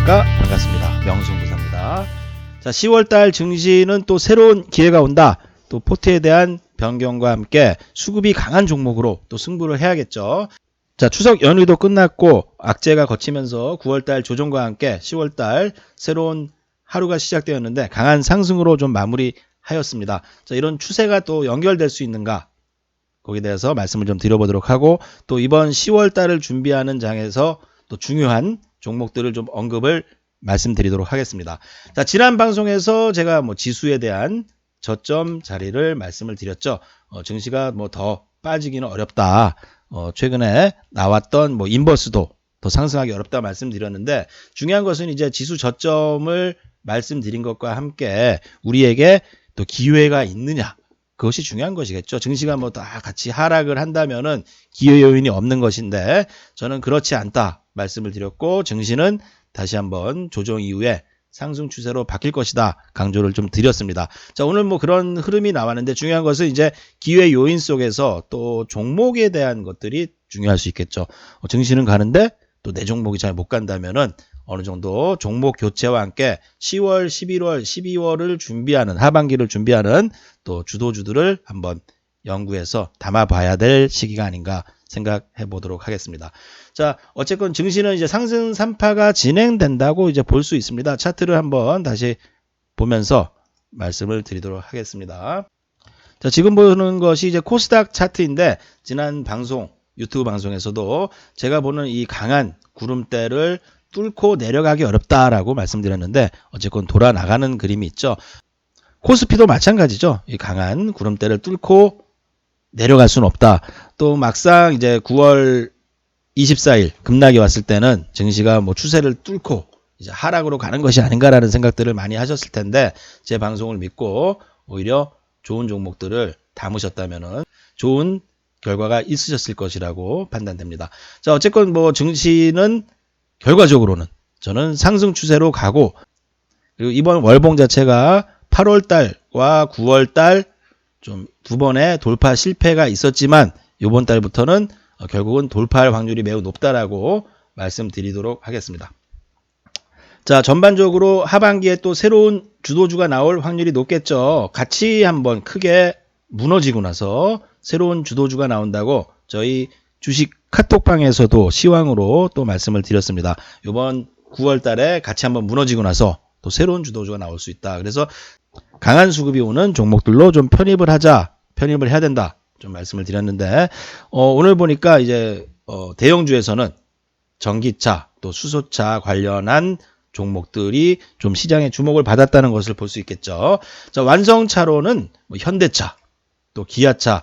안녕하십니까. 반갑습니다. 명승부사입니다. 자, 10월달 증시는 또 새로운 기회가 온다. 또 포트에 대한 변경과 함께 수급이 강한 종목으로 또 승부를 해야겠죠. 자, 추석 연휴도 끝났고 악재가 거치면서 9월달 조정과 함께 10월달 새로운 하루가 시작되었는데 강한 상승으로 좀 마무리하였습니다. 자, 이런 추세가 또 연결될 수 있는가? 거기에 대해서 말씀을 좀 드려보도록 하고, 또 이번 10월달을 준비하는 장에서 또 중요한 종목들을 좀 언급을 말씀드리도록 하겠습니다. 자, 지난 방송에서 제가 지수에 대한 저점 자리를 말씀을 드렸죠. 증시가 더 빠지기는 어렵다. 최근에 나왔던 인버스도 더 상승하기 어렵다 말씀드렸는데, 중요한 것은 이제 지수 저점을 말씀드린 것과 함께 우리에게 또 기회가 있느냐, 그것이 중요한 것이겠죠. 증시가 다 같이 하락을 한다면은 기회 요인이 없는 것인데, 저는 그렇지 않다 말씀을 드렸고, 증시는 다시 한번 조정 이후에 상승 추세로 바뀔 것이다 강조를 좀 드렸습니다. 자, 오늘 그런 흐름이 나왔는데, 중요한 것은 이제 기회 요인 속에서 또 종목에 대한 것들이 중요할 수 있겠죠. 증시는 가는데 또 내 종목이 잘 못 간다면은 어느 정도 종목 교체와 함께 10월, 11월, 12월을 준비하는, 하반기를 준비하는 또 주도주들을 한번 연구해서 담아봐야 될 시기가 아닌가 생각해 보도록 하겠습니다. 자, 어쨌건 증시는 이제 상승 3파가 진행된다고 이제 볼 수 있습니다. 차트를 한번 다시 보면서 말씀을 드리도록 하겠습니다. 자, 지금 보는 것이 이제 코스닥 차트인데, 지난 방송, 유튜브 방송에서도 제가 보는 이 강한 구름대를 뚫고 내려가기 어렵다라고 말씀드렸는데, 어쨌건 돌아 나가는 그림이 있죠. 코스피도 마찬가지죠. 이 강한 구름대를 뚫고 내려갈 수는 없다. 또 막상 이제 9월 24일 급락이 왔을 때는 증시가 추세를 뚫고 이제 하락으로 가는 것이 아닌가라는 생각들을 많이 하셨을 텐데, 제 방송을 믿고 오히려 좋은 종목들을 담으셨다면은 좋은 결과가 있으셨을 것이라고 판단됩니다. 자, 어쨌건 증시는 결과적으로는 저는 상승 추세로 가고, 그리고 이번 월봉 자체가 8월달과 9월달 좀 두 번의 돌파 실패가 있었지만, 이번 달부터는 결국은 돌파할 확률이 매우 높다라고 말씀드리도록 하겠습니다. 자, 전반적으로 하반기에 또 새로운 주도주가 나올 확률이 높겠죠. 같이 한번 크게 무너지고 나서 새로운 주도주가 나온다고 저희 주식 카톡방에서도 시황으로 또 말씀을 드렸습니다. 이번 9월 달에 같이 한번 무너지고 나서 또 새로운 주도주가 나올 수 있다. 그래서 강한 수급이 오는 종목들로 좀 편입을 해야 된다. 좀 말씀을 드렸는데, 오늘 보니까 이제 대형주에서는 전기차 또 수소차 관련한 종목들이 좀 시장의 주목을 받았다는 것을 볼 수 있겠죠. 자, 완성차로는 현대차 또 기아차.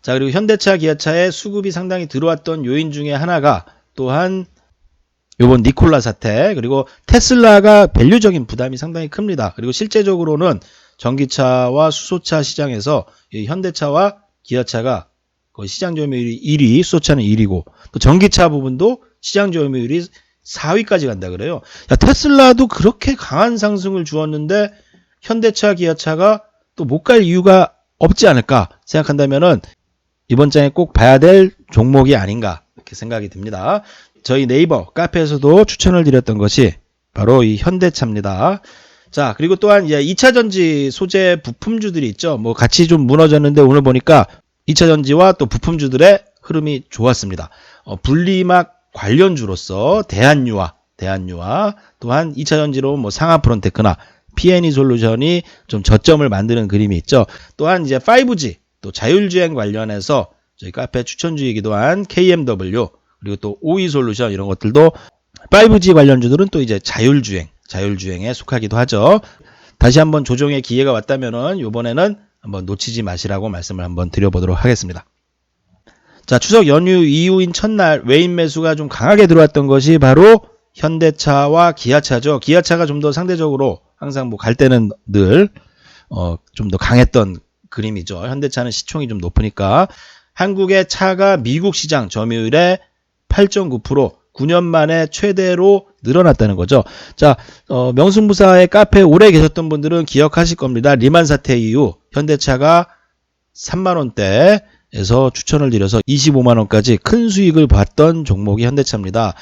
자, 그리고 현대차 기아차에 수급이 상당히 들어왔던 요인 중에 하나가 또한 요번 니콜라 사태, 그리고 테슬라가 밸류적인 부담이 상당히 큽니다. 그리고 실제적으로는 전기차와 수소차 시장에서 이 현대차와 기아차가 거의 시장 점유율이 1위, 수소차는 1위고, 또 전기차 부분도 시장 점유율이 4위까지 간다 그래요. 야, 테슬라도 그렇게 강한 상승을 주었는데 현대차, 기아차가 또 못 갈 이유가 없지 않을까 생각한다면은 이번 장에 꼭 봐야 될 종목이 아닌가 이렇게 생각이 듭니다. 저희 네이버 카페에서도 추천을 드렸던 것이 바로 이 현대차입니다. 자, 그리고 또한 이제 2차전지 소재 부품주들이 있죠. 같이 좀 무너졌는데 오늘 보니까 2차전지와 또 부품주들의 흐름이 좋았습니다. 분리막 관련주로서 대한유화 또한 2차전지로 상하프론테크나 P&E 솔루션이 좀 저점을 만드는 그림이 있죠. 또한 이제 5G 또 자율주행 관련해서 저희 카페 추천주이기도 한 KMW, 그리고 또 OE솔루션, 이런 것들도 5G 관련주들은 또 이제 자율주행에 속하기도 하죠. 다시 한번 조정의 기회가 왔다면은 이번에는 한번 놓치지 마시라고 말씀을 한번 드려보도록 하겠습니다. 자, 추석 연휴 이후인 첫날 외인 매수가 좀 강하게 들어왔던 것이 바로 현대차와 기아차죠. 기아차가 좀 더 상대적으로 항상 갈 때는 늘 좀 더 강했던 그림이죠. 현대차는 시총이 좀 높으니까. 한국의 차가 미국 시장 점유율의 8.9%, 9년 만에 최대로 늘어났다는 거죠. 자, 명승부사의 카페에 오래 계셨던 분들은 기억하실 겁니다. 리만 사태 이후 현대차가 3만원대 에서 추천을 드려서 25만원까지 큰 수익을 봤던 종목이 현대차입니다.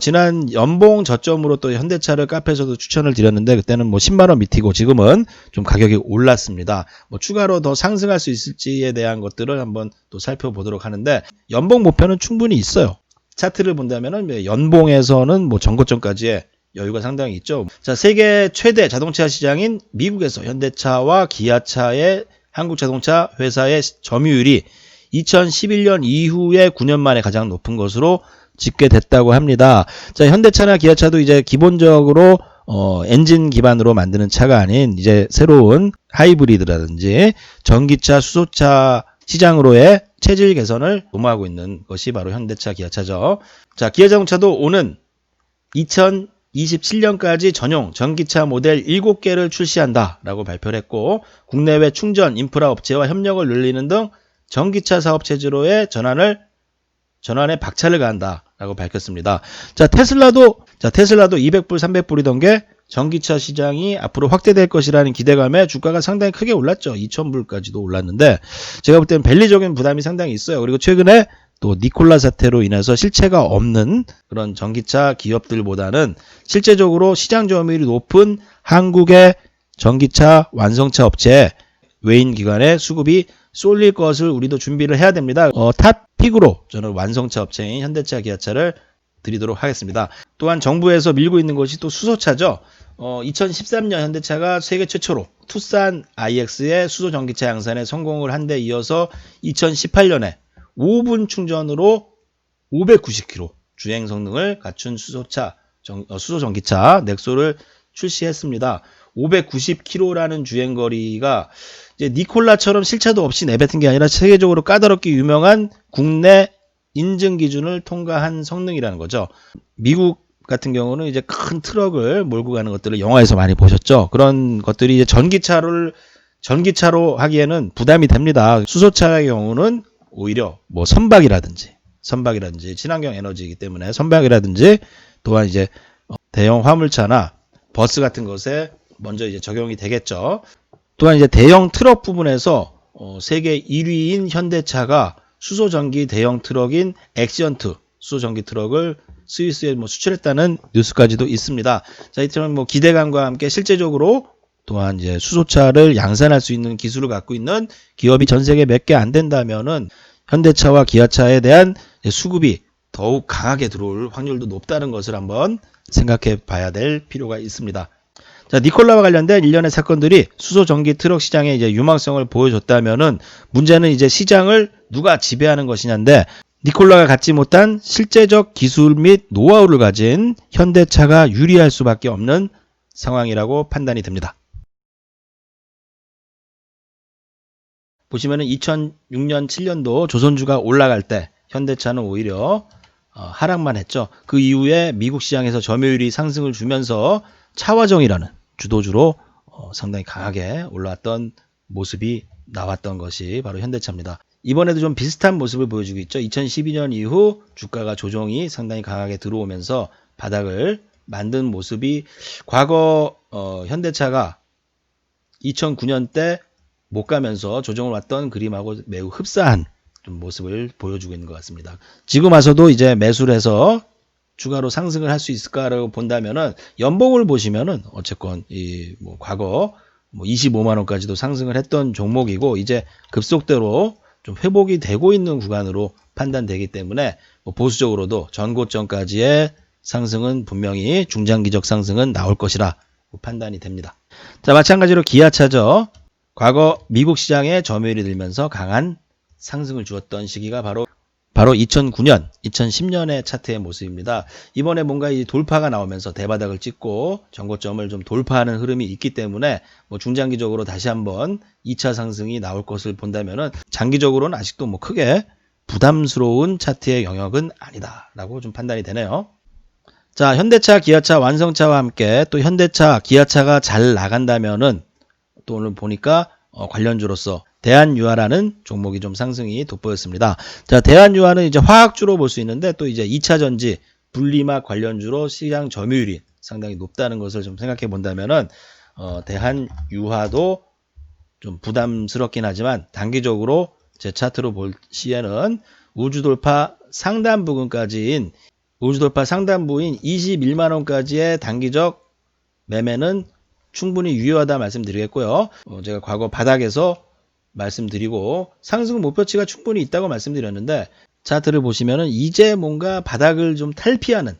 지난 연봉 저점으로 또 현대차를 카페에서도 추천을 드렸는데 그때는 뭐 10만원 밑이고 지금은 좀 가격이 올랐습니다. 뭐 추가로 더 상승할 수 있을지에 대한 것들을 한번 또 살펴보도록 하는데 연봉 목표는 충분히 있어요. 차트를 본다면은 연봉에서는 뭐 전고점까지의 여유가 상당히 있죠. 자, 세계 최대 자동차 시장인 미국에서 현대차와 기아차의 한국 자동차 회사의 점유율이 2011년 이후에 9년 만에 가장 높은 것으로 집계됐다고 합니다. 자, 현대차나 기아차도 이제 기본적으로 엔진 기반으로 만드는 차가 아닌 이제 새로운 하이브리드라든지 전기차, 수소차 시장으로의 체질 개선을 도모하고 있는 것이 바로 현대차, 기아차죠. 자, 기아자동차도 오는 2027년까지 전용 전기차 모델 7개를 출시한다라고 발표를 했고 국내외 충전 인프라 업체와 협력을 늘리는 등 전기차 사업 체제로의 전환에 박차를 가한다라고 밝혔습니다. 자, 테슬라도 200불, 300불이던 게 전기차 시장이 앞으로 확대될 것이라는 기대감에 주가가 상당히 크게 올랐죠. 2000불까지도 올랐는데 제가 볼 때는 밸리적인 부담이 상당히 있어요. 그리고 최근에 또 니콜라 사태로 인해서 실체가 없는 그런 전기차 기업들보다는 실제적으로 시장 점유율이 높은 한국의 전기차 완성차 업체 외인 기관의 수급이 쏠릴 것을 우리도 준비를 해야 됩니다. 탑픽으로 저는 완성차 업체인 현대차, 기아차를 드리도록 하겠습니다. 또한 정부에서 밀고 있는 것이 또 수소차죠. 2013년 현대차가 세계 최초로 투싼 iX의 수소 전기차 양산에 성공을 한 데 이어서 2018년에 5분 충전으로 590km 주행 성능을 갖춘 수소 전기차 넥소를 출시했습니다. 590km라는 주행거리가 이제 니콜라처럼 실차도 없이 내뱉은 게 아니라 세계적으로 까다롭게 유명한 국내 인증 기준을 통과한 성능이라는 거죠. 미국 같은 경우는 이제 큰 트럭을 몰고 가는 것들을 영화에서 많이 보셨죠. 그런 것들이 이제 전기차로 하기에는 부담이 됩니다. 수소차의 경우는 오히려 뭐 선박이라든지 친환경 에너지이기 때문에 선박이라든지 또한 이제 대형 화물차나 버스 같은 것에 먼저 이제 적용이 되겠죠. 또한 이제 대형 트럭 부분에서 세계 1위인 현대차가 수소전기 대형 트럭인 엑시언트 수소전기 트럭을 스위스에 수출했다는 뉴스까지도 있습니다. 자, 이처럼 뭐 기대감과 함께 실제적으로 또한 이제 수소차를 양산할 수 있는 기술을 갖고 있는 기업이 전 세계에 몇 개 안 된다면은 현대차와 기아차에 대한 수급이 더욱 강하게 들어올 확률도 높다는 것을 한번 생각해 봐야 될 필요가 있습니다. 자, 니콜라와 관련된 일련의 사건들이 수소 전기 트럭 시장의 이제 유망성을 보여줬다면은 문제는 이제 시장을 누가 지배하는 것이냐인데 니콜라가 갖지 못한 실제적 기술 및 노하우를 가진 현대차가 유리할 수밖에 없는 상황이라고 판단이 됩니다. 보시면은 2006년, 7년도 조선주가 올라갈 때 현대차는 오히려 하락만 했죠. 그 이후에 미국 시장에서 점유율이 상승을 주면서 차화정이라는 주도주로 상당히 강하게 올라왔던 모습이 나왔던 것이 바로 현대차입니다. 이번에도 좀 비슷한 모습을 보여주고 있죠. 2012년 이후 주가가 조정이 상당히 강하게 들어오면서 바닥을 만든 모습이 과거 현대차가 2009년 때 못 가면서 조정을 왔던 그림하고 매우 흡사한 좀 모습을 보여주고 있는 것 같습니다. 지금 와서도 이제 매수를 해서 추가로 상승을 할 수 있을까라고 본다면은 연봉을 보시면은 어쨌건 과거 25만 원까지도 상승을 했던 종목이고 이제 급속도로 좀 회복이 되고 있는 구간으로 판단되기 때문에 보수적으로도 전고점까지의 상승은 분명히 중장기적 상승은 나올 것이라 판단이 됩니다. 자, 마찬가지로 기아차죠. 과거 미국 시장에 점유율이 들면서 강한 상승을 주었던 시기가 바로 2009년, 2010년의 차트의 모습입니다. 이번에 뭔가 이 돌파가 나오면서 대바닥을 찍고 전고점을 좀 돌파하는 흐름이 있기 때문에 중장기적으로 다시 한번 2차 상승이 나올 것을 본다면은 장기적으로는 아직도 크게 부담스러운 차트의 영역은 아니다라고 좀 판단이 되네요. 자, 현대차, 기아차, 완성차와 함께 또 현대차, 기아차가 잘 나간다면은 또 오늘 보니까 관련주로서 대한유화라는 종목이 좀 상승이 돋보였습니다. 자, 대한유화는 이제 화학주로 볼 수 있는데 또 이제 2차 전지 분리막 관련주로 시장 점유율이 상당히 높다는 것을 좀 생각해 본다면은 대한유화도 좀 부담스럽긴 하지만 단기적으로 제 차트로 볼 시에는 우주돌파 상단 부근까지인 우주돌파 상단부인 21만원까지의 단기적 매매는 충분히 유효하다 말씀드리겠고요. 제가 과거 바닥에서 말씀드리고 상승 목표치가 충분히 있다고 말씀드렸는데 차트를 보시면은 이제 뭔가 바닥을 좀 탈피하는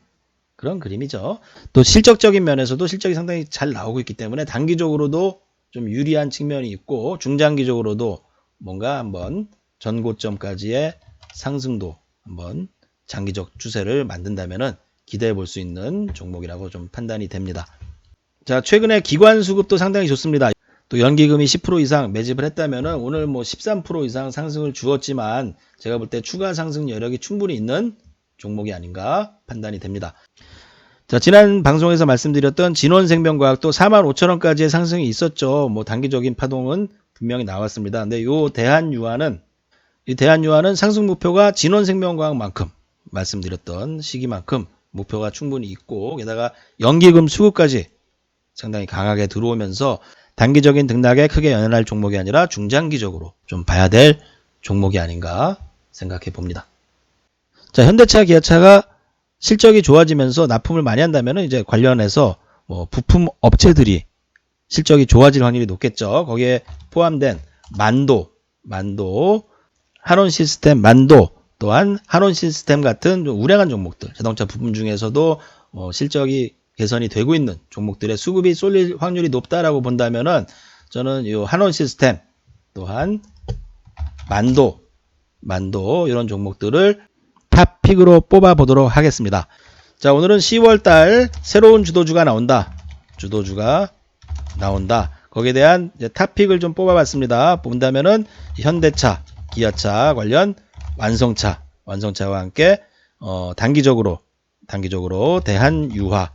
그런 그림이죠. 또 실적적인 면에서도 실적이 상당히 잘 나오고 있기 때문에 단기적으로도 좀 유리한 측면이 있고 중장기적으로도 뭔가 한번 전고점까지의 상승도 한번 장기적 추세를 만든다면은 기대해 볼 수 있는 종목이라고 좀 판단이 됩니다. 자, 최근에 기관 수급도 상당히 좋습니다. 또 연기금이 10% 이상 매집을 했다면은 오늘 뭐 13% 이상 상승을 주었지만 제가 볼 때 추가 상승 여력이 충분히 있는 종목이 아닌가 판단이 됩니다. 자, 지난 방송에서 말씀드렸던 진원생명과학도 45,000원까지의 상승이 있었죠. 뭐 단기적인 파동은 분명히 나왔습니다. 근데 이 대한유화는 상승 목표가 진원생명과학만큼 말씀드렸던 시기만큼 목표가 충분히 있고 게다가 연기금 수급까지 상당히 강하게 들어오면서 단기적인 등락에 크게 연연할 종목이 아니라 중장기적으로 좀 봐야 될 종목이 아닌가 생각해 봅니다. 자, 현대차, 기아차가 실적이 좋아지면서 납품을 많이 한다면 이제 관련해서 뭐 부품 업체들이 실적이 좋아질 확률이 높겠죠. 거기에 포함된 만도, 한원시스템, 만도 또한 한원시스템 같은 좀 우량한 종목들, 자동차 부품 중에서도 실적이 개선이 되고 있는 종목들의 수급이 쏠릴 확률이 높다라고 본다면은 저는 이 한원시스템 또한 만도 이런 종목들을 탑픽으로 뽑아보도록 하겠습니다. 자, 오늘은 10월달 새로운 주도주가 나온다. 거기에 대한 이제 탑픽을 좀 뽑아봤습니다. 본다면은 현대차, 기아차 관련 완성차와 함께 단기적으로 대한유화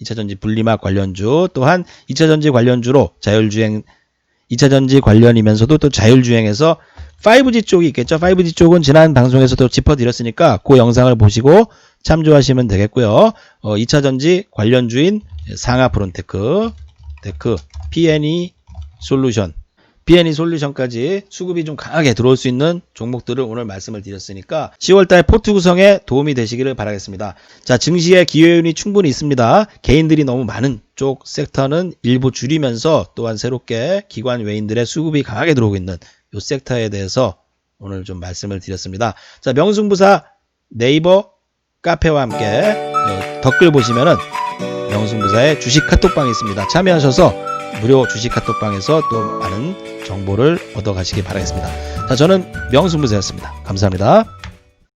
2차전지 분리막 관련주 또한 2차전지 관련주로 2차전지 관련이면서도 또 자율주행에서 5G 쪽이 있겠죠. 5G 쪽은 지난 방송에서도 짚어드렸으니까 그 영상을 보시고 참조하시면 되겠고요. 2차전지 관련주인 상하프론테크, PNE 솔루션까지 수급이 좀 강하게 들어올 수 있는 종목들을 오늘 말씀을 드렸으니까 10월달 포트 구성에 도움이 되시기를 바라겠습니다. 자, 증시에 기회운이 충분히 있습니다. 개인들이 너무 많은 쪽 섹터는 일부 줄이면서 또한 새롭게 기관 외인들의 수급이 강하게 들어오고 있는 이 섹터에 대해서 오늘 좀 말씀을 드렸습니다. 자, 명승부사 네이버 카페와 함께 댓글 보시면은 명승부사의 주식 카톡방이 있습니다. 참여하셔서 무료 주식 카톡방에서 또 많은 정보를 얻어 가시기 바라겠습니다. 자, 저는 명승부사였습니다. 감사합니다.